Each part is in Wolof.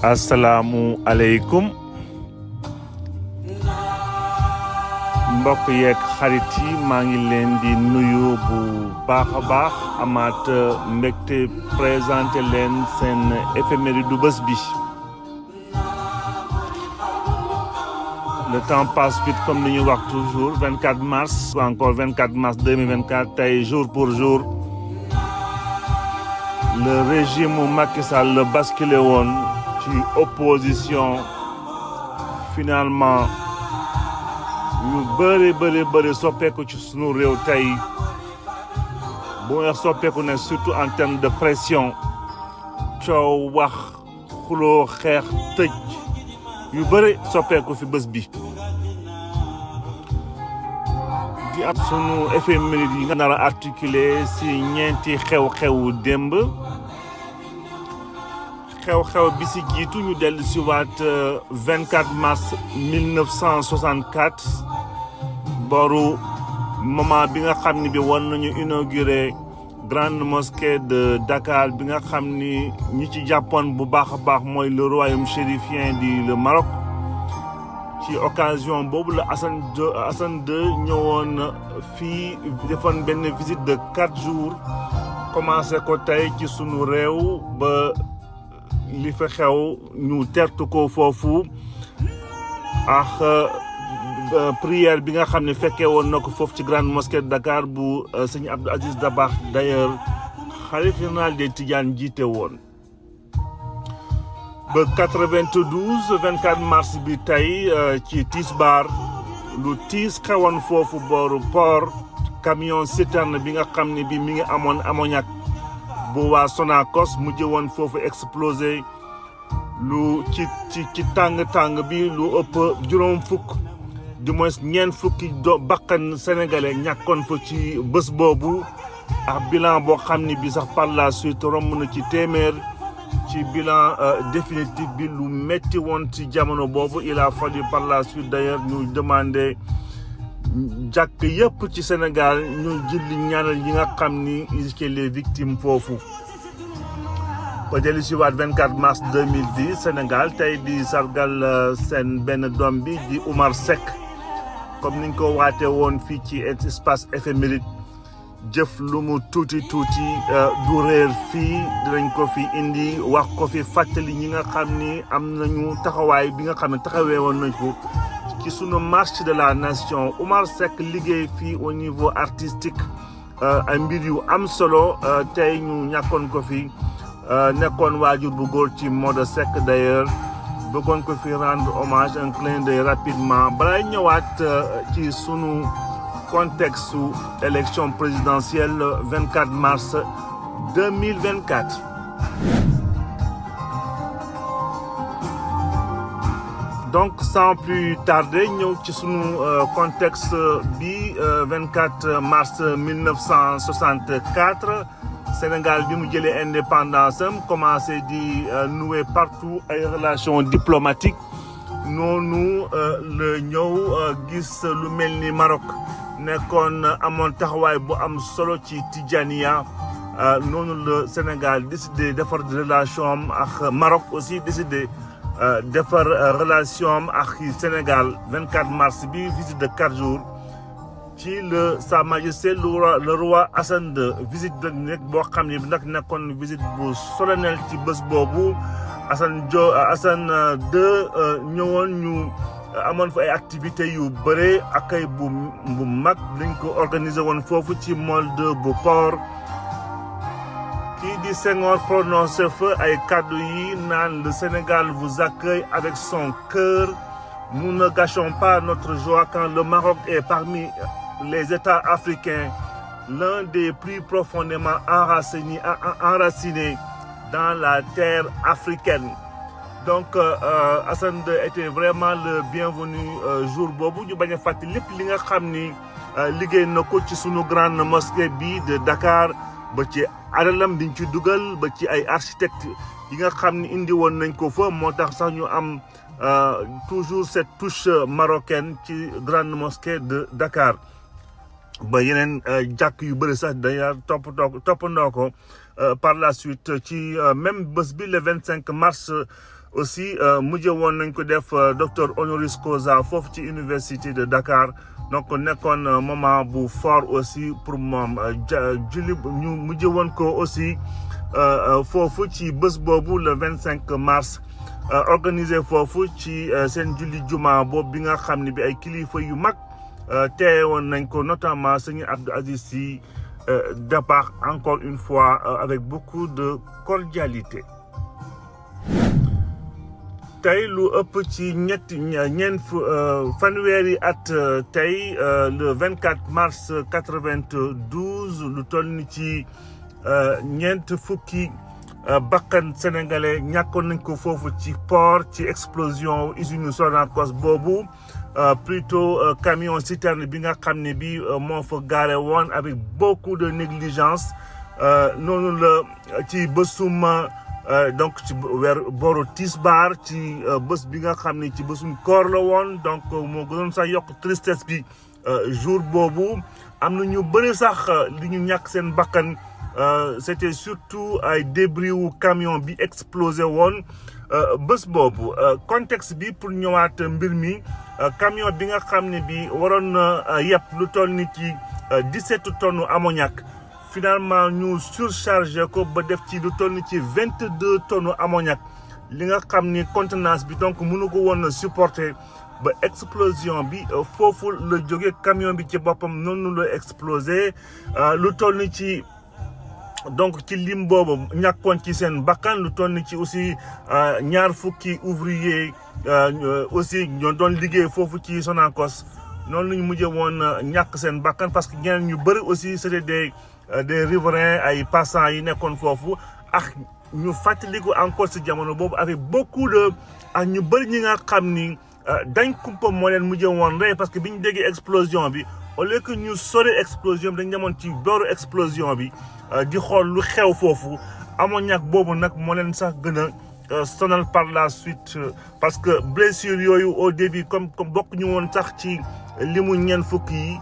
asalaamu aleykum mbokk yeeg xarit yi maa ngi leen di nuyu bu baax a baax amaat mbégte présenté leen seen éphéméride du bés bi. Le temps passe vite comme ni ñu wax toujours 24 mars encore 24 mars 2024 tey jour pour jour le régime Macky Sall la basculé woon ci opposition finalement yu bëri soppeeku ci sunu réew tey bu nga soppeeku ne surtout en termes de pression coow wax xuloo xeex tëj yu bëri soppeeku fi bés bi di at sunu éphéméride yi nga nar a articulé si ñeenti xew-xewu démb xew-xew bi si jiitu ñu dellu si waat 24 mars 1964 boru moment bi nga xam ni bi war nañu inauguré grande mosquée de Dakar bi nga xam ni ñi ci jàppoon bu baax a baax mooy le royaume chérifien du le Maroc ci occasion boobu la Hassan II ñëwoon fii defoon benn visite de 4 jours commencé ko tey ci sunu réew ba li fa xew ñu tertu ko foofu ak prière bi nga xam ne fekkee woon na ko foofu ci grande mosquée de Dakar bu sëñ Abdou Aziz Dabakh d'ailleurs xalif général des Tidianes jiite woon ba 92 24 mars bi tey ci tisbaar lu tiis xewoon foofu booru port camion citerne bi nga xam ne bi mi ngi amoon ammoniac bu waa Sonacos mujj woon foofu explosé lu ci tàng bi lu ëpp juróom fukk du moins ñeent fukki bakkan sénégalais ñàkkoon fa ci bés boobu ak bilan boo xam ni bi sax par la suite romb na ci téeméer ci bilan définitif bi lu metti woon ci jamono boobu il a fallu par la suite d'ailleurs ñu demander jàkk yëpp ci Sénégal ñu julli ñaanal yi nga xam ni ci les victimes foofu ba dellu si waat 24 mars 2010 Sénégal tey di sargal seen benn doom bi di Oumar Seck comme niñ ko waatee woon fii ci espace éphéméride jëf lu mu tuuti du réer fii dinañ ko fi indi wax ko fi fàttali ñi nga xam ni am nañu taxawaay bi nga xam ne taxawee woon nañ ko ci sunu marche de la nation. Oumar Seck liggéey fii au niveau artistique ay mbir yu am solo tey ñu ñàkkoon ko fi nekkoon waajur bu góor ci Maodo Seck d'ailleurs bëggoon ko fi rendre hommage un clin d'œil rapidement balay ñëwaat ci sunu contexte su élection présidentielle 24 mars 2024. Donc sans plus tarder ñëw ci sunu contexte bi 24 mars 1964 Sénégal bi mu jëlee indépendance am commencé di nouer partout ay relations diplomatiques noonu la ñëw gis lu mel ni Maroc nekkoon amoon taxawaay bu am solo ci Tidjaniya noonu le Sénégal décidé defar relation am ak Maroc aussi décidé defar relation am ak Sénégal 24 mars bi visite de 4 jours ci Sa Majesté le roi Hassan II visite de nekk boo xam ne nag nekkoon visite bu solennelle ci bés boobu Hassan II ñëwoon ñu amoon fa ay activités yu bëre akay bu mag lañ ko organisé woon foofu ci Molde bu port kii di Senghor prononcé fa ay kàddu yi naan le Sénégal vous accueille avec son cœur nous ne gâchons pas notre joie quand le Maroc est parmi les États africains l'un des plus profondément enracinés dans la terre africaine. Donc Hassan II était vraiment le bienvenu jour boobu ñu bañ a fàtte lépp li nga xam ni liggéey na ko ci sunu grande mosquée bi de Dakar ba ci alalam biñ ci dugal ba ci ay architectes yi nga xam ni indi woon nañ ko fa moo tax sax ñu am toujours cette touche marocaine ci grande mosquée de Dakar. ba yeneen jàkk yu bëri sax dañuy toppandoo ko par la suite ci même bés bi le 25 mars aussi mujjee woon nañ ko def docteur honoris causa foofu ci université de Dakar donc nekkoon moment bu fort aussi pour moom julli ñu mujjee woon ko aussi foofu ci bés boobu le 25 mars organisé foofu ci seen julli juma boobu bi nga xam ne bi ay kilifa yu mag teewoon nañ ko notamment sëñ Abdou Aziz Sy Dabakh encore une fois avec beaucoup de cordialité. tey lu ëpp ci fanweeri at tey le 24 mars 92 lu toll ni ci ñeent fukki bakkan sénégalais ñàkkoon nañ ko foofu ci port ci explosion usine Sonacos boobu plutôt camion citerne bi nga xam ne bi moo fa gaare woon avec beaucoup de négligence noonu la ci bésum donc ci boru tisbaar ci bés bi nga xam ne ci bésum koor la woon donc moo gënoon sax yokk tristesse bi jour boobu am na ñu bëri sax li ñu ñàkk seen bakkan c'était surtout ay débris wu camion bi explosé woon bés boobu contexte bi pour ñëwaat mbir mi camion bi nga xam ne bi waroon na yëpp lu toll ni ci 17 tonnes ammoniac finalement ñu surchargé ko ba def ci lu toll ni ci 22 tonnes ammoniac li nga xam ni contenance bi donc mënu ko woon supporter ba explosion bi foofu la jógee camion bi ci boppam noonu la explosé lu toll ni ci donc ci lim boobu ñàkkoon ci seen bakkan lu toll ni ci aussi ñaar fukki ouvrier aussi ñoo doon liggéey foofu ci Sonacos noonu la ñu mujjee woon ñàkk seen bakkan parce que ñeneen ñu bëri aussi c'était des riverains ay passants yi nekkoon foofu ak ñu fàttaliku encore si jamono boobu avec beaucoup de ak ñu bëri ñi nga xam ni dañ kumpa moo leen mujjee woon rey parce que bi ñu déggee explosion bi au lieu que ñu sori explosion bi dañ demoon ci booru explosion bi di xool lu xew foofu ammoniac boobu nag moo leen sax gën a sonal par la suite parce que blessure yooyu au début comme bokk ñu woon sax ci limu ñeent fukk yi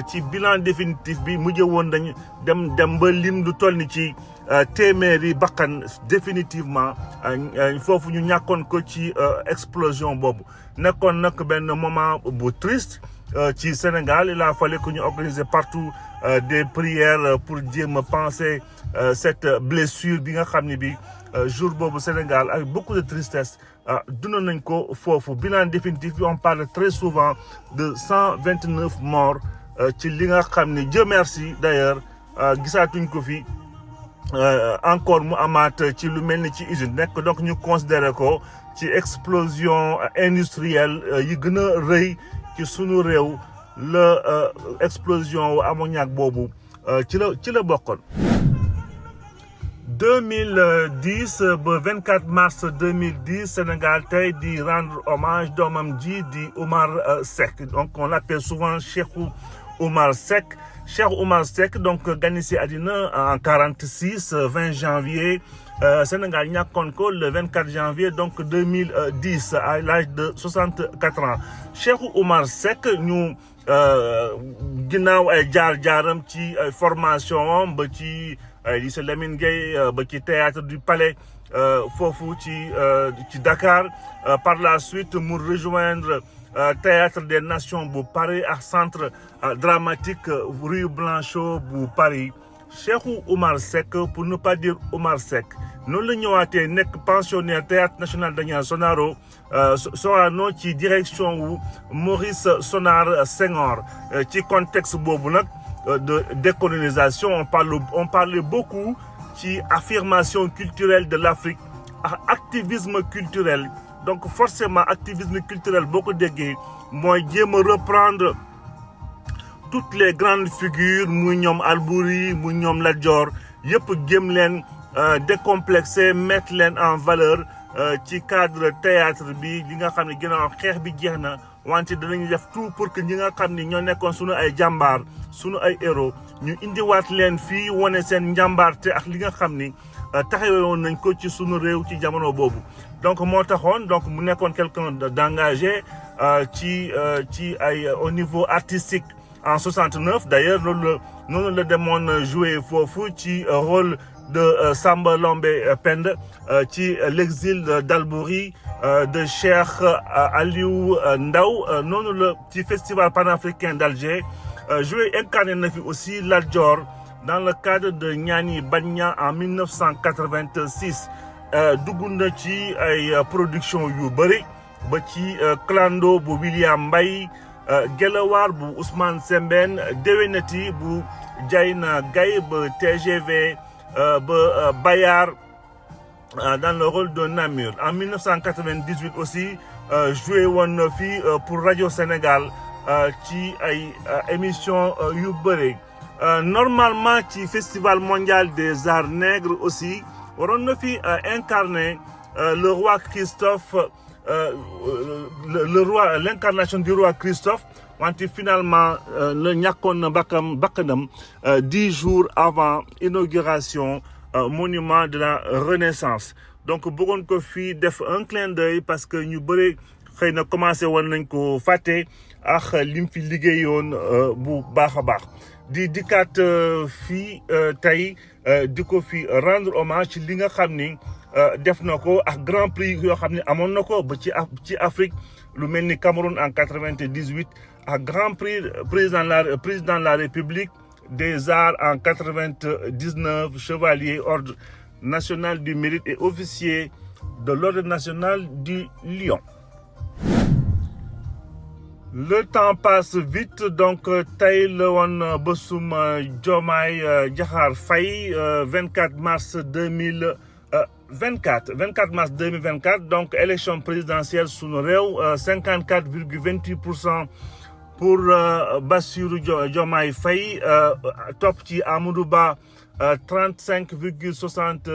ci bilan définitif bi mujjee woon dañ dem ba lim lu toll ni ci téeméeri bakkan définitivement foofu ñu ñàkkoon ko ci explosion boobu nekkoon nag benn moment bu triste ci Sénégal il a fallu que ñu organiser partout des prières pour jéem a penser cette blessure bi nga xam ne bi jour boobu Sénégal avec beaucoup de tristesse dundoon nañ ko foofu bilan définitif bi on parle très souvent de 129 morts ci li nga xam ne Dieu merci d'ailleurs gisaatuñ ko fi encore mu amaat ci lu mel ni ci usine nekk donc ñu considérer ko ci explosion industrielle yi gën a rëy ci sunu réew la explosion wu ammoniac boobu ci la bokkoon. 2010 ba 24 mars 2010 Sénégal tey di rendre hommage doomam ji di Oumar Seck donc on l'appelle souvent Cheikhou Oumar Seck. Cheikh Oumar Seck donc gane si àddina en 46 20 janvier Sénégal ñàkkoon ko le 24 janvier donc 2010 à l'âge de 64 ans Cheikh Oumar Seck ñu ginnaaw ay jaar-jaaram ci formation ba ci lycée Lamine Gueye ba ci théâtre du Palais foofu ci Dakar par la suite mu rejoindre théâtre des nations bu Paris ak centre dramatique rue Blanchot bu Paris Cheikhou Oumar Seck pour ne pas dire Oumar Seck noonu la ñëwaatee nekk pensionnaire théâtre national Daniel Sorano ci direction wu Maurice Sonar Senghor ci contexte boobu nag de décolonisation on parlait beaucoup ci affirmation culturelle de l'Afrique ak activisme culturel donc forcément activisme culturel boo ko déggee mooy jéem a reprendre toutes les grandes figures muy ñoom Albouri muy ñoom Lat Dior yëpp jéem leen décomplexer mettre leen en valeur ci cadre théâtre bi li nga xam ne ginnaaw xeex bi jeex na wante danañu def tout pour que ñi nga xam ni ñoo nekkoon sunu ay jàmbaar sunu ay héros ñu indiwaat leen fii wane seen njàmbaarte ak li nga xam ni taxawoon nañ ko ci sunu réew ci jamono boobu donc moo taxoon donc mu nekkoon quelqu'un d'engagé ci ay au niveau artistique en 69 d'ailleurs noonu la demoon jouer foofu ci rôle de Samba Lambé Penda ci l'exil d'Albouri de Cheikh Aliou Ndao noonu la ci festival panafricain d'Alger joué incarné na fi aussi Lat Dior dans le cadre de Ñaani Bagna en 1986 dugg na ci ay production yu bëri ba ci Clando bu William Mbaye Gelawaar bu Ousmane Sembène Déwénati bu Diayna Gaye ba TGV ba Bayar dans le rôle de Namur. En 1998 aussi joué woon na fi pour Radio Sénégal ci ay émission yu bëri normalement ci Festival mondial des arts nègres aussi waroon na fi incarner le roi Christophe l'incarnation du roi Christophe wante finalement la ñàkkoon na bakkanam 10 jours avant inauguration monument de la Renaissance. Donc bëggoon ko fii def un clin d'œil parce que ñu bëri xëy na commencé woon nañ ko fàtte ak lim fi liggéeyoon bu baax a baax di dikkaat fii tey di ko fi rendre hommage ci li nga xam ni def na ko ak grand prix yoo xam ne amoon na ko ba ci Afrique lu mel ni Cameroun en 98 ak grand prix président de la République des arts en 99 chevalier ordre national du mérite et officier de l'ordre national du Lion. Le temps passe vite donc tey la woon bésum Diomaye Diakhar Faye 24 mars 2024 donc élection présidentielle sunu réew 54,28% pour Bassirou Diomaye Faye topp ci Amadou Ba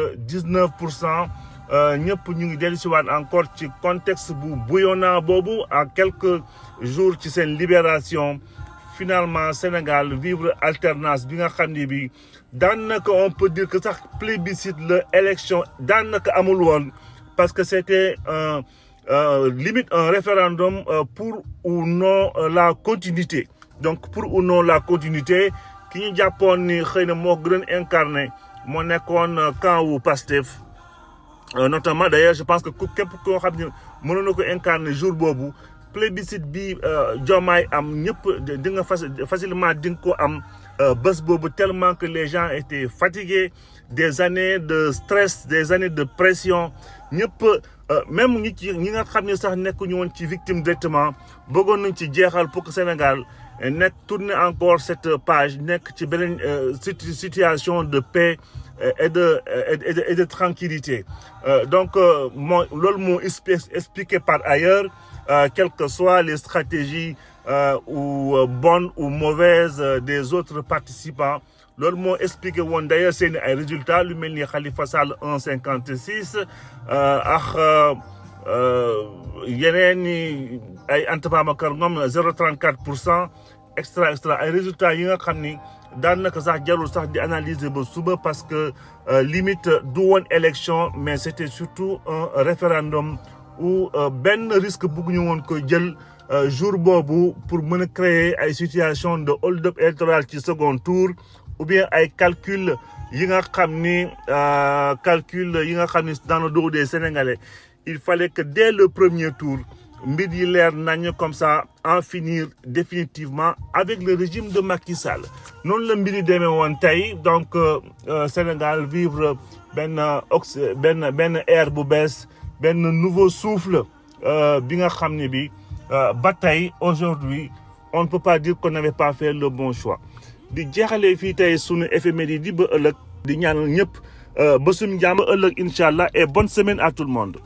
35,79% ñëpp ñu ngi dellu si waat encore ci contexte bu bouillonnant boobu à quelques jours ci seen libération finalement Sénégal vivre alternance bi nga xam ne bi daanaka on peut dire que sax plébiscite la élection daanaka amul woon parce que c'était limite un référendum pour ou non la continuité donc pour ou non la continuité ki ñu jàppoon ni xëy na moo gën incarné moo nekkoon camp wu Pastef notamment d'ailleurs je pense que képp koo xam ne mënoon na ko incarner jour boobu plébiscite bi Diomaye am ñëpp di nga facilement di nga ko am bés boobu tellement que les gens étaient fatigués des années de stress des années de pression ñëpp même ñi nga xam ne sax nekkuñu woon ci victime directement bëggoon nañ ci jeexal pour que Sénégal nekk tourner encore cette page nekk ci beneen situation de paix et de tranquillité donc loolu moo expliqué par ailleurs quelles que soient les stratégies ou bonnes ou mauvaises des autres participants loolu moo expliqué woon d'ailleurs seen ay résultats lu mel ni Khalifa Sall 1,56 ak yeneen ni ay Anta Babacar Ngom 0,34% extra ay résultats yi nga xam ni daanaka sax jarul sax di analyser ba suba parce que limite du woon élection mais c'était surtout un référendum où benn risque bëgguñu woon ko jël jour boobu pour mën a créer ay situation de hold-up électoral ci second tour ou bien ay calcul yi nga xam ni dans le dos des Sénégalais il fallait que dès le premier tour mbir yi leer nañ comme ça en finir définitivement avec le régime de Macky Sall noonu la mbir yi demee woon tey donc Sénégal vivre benn air bu bees benn nouveau souffle bi nga xam ne bi ba tey aujourd'hui on ne peut pas dire qu'on n'avait pas fait le bon choix di jeexalee fii tey sunu éphéméride di ba ëllëg di ñaanal ñëpp ba suñu jàmm ëllëg incha allah et bonne semaine à tout le monde.